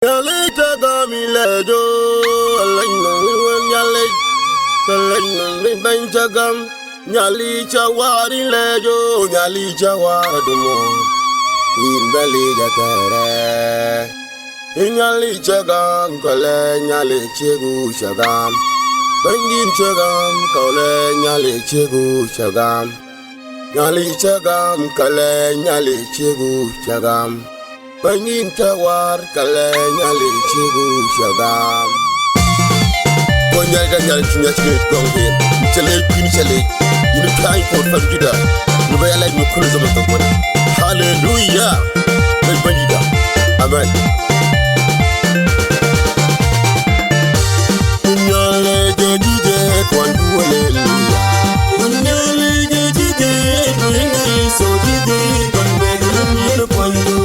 Yalita gamilejo, alaino nyale, kalaino benchagam, nyali chawari lejo, nyali chawadumo, in belly jatere, nyali chagam, kale nyali chegu chagam, bangin chagam, kale nyali chegu chagam, nyali chagam, kale nyali chegu chagam. Bangin tawar kalenya le chigu shagam. Konya ganyal chinya chinya gongin. Chale kini chale. Yinu kai for famjida. Nubaya like no kulu zaman tokon. Hallelujah. Bangida. Amen. Kunyale jojide kwandu hallelujah. Kunyale jojide kwenye sojide kwanbe gulumile kwandu.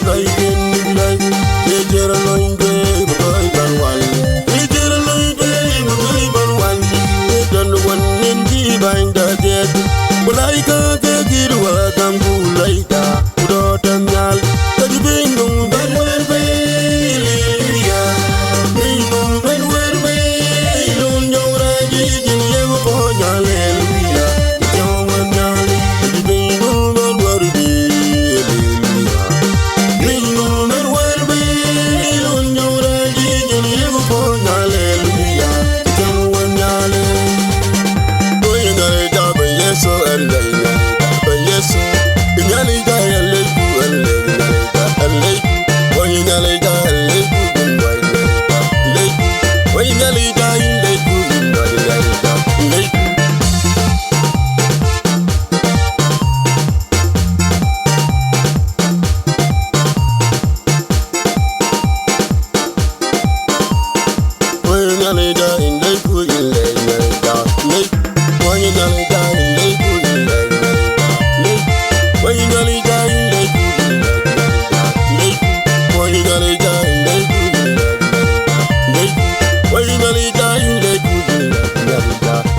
gai ken nilai ye jera loin be gai ban wal ye jera loin be gai ban wal ye dan wan nin di bain da jet bulai ka ke girwa tam bulai ka do tam nyal ka di bingum ban wer be ya bingum ban wer be lun jora ji jin ye ko nyale ya jo wan nyale di bingum ban wer be bingum ban wer be lun jora ji jin ye ko nyale ya jo wan nyale do ye ngare da be yeso and yeso nyale da yale ku and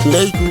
Lake